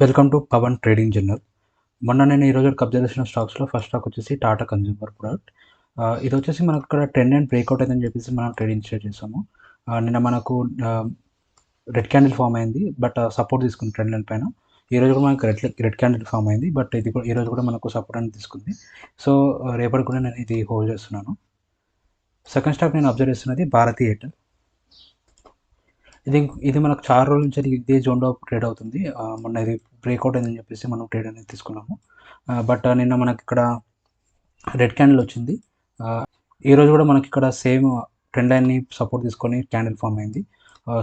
Welcome to Pavan trading journal. మొన్న నేను ఈరోజు అబ్జర్వ్ చేసిన స్టాక్స్‌లో ఫస్ట్ స్టాక్ వచ్చేసి టాటా కన్స్యూమర్ ప్రొడక్ట్. ఇది వచ్చేసి మనకు ఇక్కడ ట్రెండ్ అండ్ బ్రేక్‌ఔట్ అయిందని చెప్పేసి మనం ట్రేడింగ్ స్టార్ట్ చేసాము. నిన్న మనకు రెడ్ క్యాండిల్ ఫార్మ్ అయింది. బట్ సపోర్ట్ తీసుకుంది ట్రెండ్ లైన్ పైన. ఈరోజు కూడా మనకు రెడ్ క్యాండిల్ ఫార్మ్ అయింది. బట్ ఇది కూడా ఈరోజు కూడా మనకు సపోర్ట్ అనేది తీసుకుంది. సో, రేపటికి కూడా నేను ఇది హోల్డ్ చేస్తున్నాను. సెకండ్ స్టాక్ నేను అబ్జర్వ్ చేస్తున్నది భారతీ ఎయిర్టెల్. ఇది ఇది మనకు చాలా రోజుల నుంచి ఇదే జోన్‌లో ట్రేడ్ అవుతుంది. మొన్న ఇది బ్రేక్‌ఔట్ అయిందని చెప్పేసి మనం ట్రేడ్ అనేది తీసుకున్నాము. బట్ నిన్న మనకిక్కడ రెడ్ క్యాండిల్ వచ్చింది. ఈరోజు కూడా మనకిక్కడ సేమ్ ట్రెండ్ లైన్‌ని సపోర్ట్ తీసుకొని క్యాండిల్ ఫార్మ్ అయింది.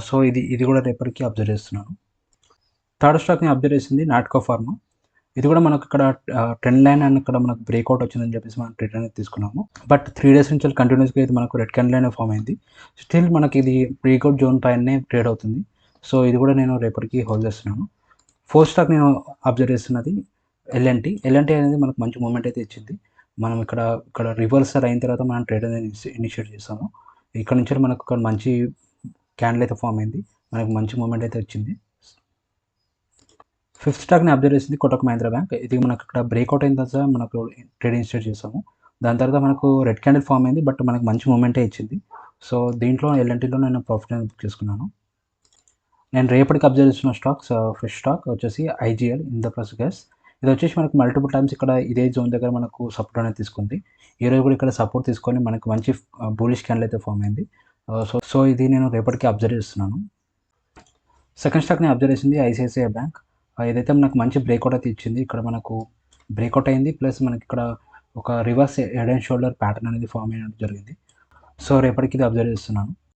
సో, ఇది కూడా రేపటికి అబ్జర్వ్ చేస్తున్నాను. థర్డ్ స్టాక్‌ని అబ్జర్వ్ చేసింది నాట్కో ఫార్మా. ఇది కూడా మనకు ఇక్కడ ట్రెండ్ లైన్ అండ్ ఇక్కడ మనకు బ్రేక్‌ఔట్ వచ్చిందని చెప్పేసి మనం ట్రేడ్ అనేది తీసుకున్నాము. బట్ 3 డేస్ నుంచి కంటిన్యూస్‌గా అయితే మనకు రెడ్ క్యాండిల్ అనే ఫార్మ్ అయింది. స్టిల్ మనకి ఇది బ్రేక్‌ఔట్ జోన్ పైనే ట్రేడ్ అవుతుంది. సో, ఇది కూడా నేను రేపటికి హోల్డ్ చేస్తున్నాను. ఫోర్త్ స్టాక్ నేను అబ్జర్వ్ చేస్తున్నది ఎల్ఎన్‌టీ. ఎల్ఎన్‌టీ అనేది మనకు మంచి మూవ్‌మెంట్ అయితే ఇచ్చింది. మనం ఇక్కడ రివర్సల్ అయిన తర్వాత మనం ట్రేడ్ అనేది ఇనిషియేట్ చేసాము. ఇక్కడ నుంచి మనకు ఒక మంచి క్యాండిల్ అయితే ఫార్మ్ అయింది. మనకు మంచి మూవ్‌మెంట్ అయితే వచ్చింది. ఫిఫ్త్ స్టాక్‌ని అబ్జర్వ్ చేసింది కోటక్ మహీంద్రా బ్యాంక్. ఇది మనకు ఇక్కడ బ్రేక్‌ఔట్ అయిన తర్వాత మనకు ట్రేడింగ్ స్టార్ట్ చేసాము. దాని తర్వాత మనకు రెడ్ క్యాండిల్ ఫార్మ్ అయింది. బట్ మనకు మంచి మూవ్‌మెంటే ఇచ్చింది. సో, దీంట్లో ఎల్ఎన్‌టీలో నేను ప్రాఫిట్ అనేది బుక్ చేసుకున్నాను. నేను రేపటికి అబ్జర్వ్ చేసిన స్టాక్స్ ఫస్ట్ స్టాక్ వచ్చేసి ఐజీఎల్ ఇంద్రప్రస్థ గ్యాస్. ఇది వచ్చేసి మనకు మల్టిపుల్ టైమ్స్ ఇక్కడ ఇదే జోన్ దగ్గర మనకు సపోర్ట్ అనేది తీసుకుంది. ఈరోజు కూడా ఇక్కడ సపోర్ట్ తీసుకొని మనకు మంచి బులిష్ క్యాండిల్ అయితే ఫార్మ్ అయింది. సో, ఇది నేను రేపటికి అబ్జర్వ్ చేస్తున్నాను. సెకండ్ స్టాక్‌ని అబ్జర్వ్ చేసింది ఐసీఐసీఐ బ్యాంక్. ఏదైతే మనకు మంచి బ్రేక్‌ఔట్ అయితే ఇచ్చింది. ఇక్కడ మనకు బ్రేక్‌ఔట్ అయింది. ప్లస్ మనకిక్కడ ఒక reverse head and shoulder pattern అనేది ఫార్మ్ అయ్యడం జరిగింది. సో, రేపటికి ఇది అబ్జర్వ్ చేస్తున్నాను.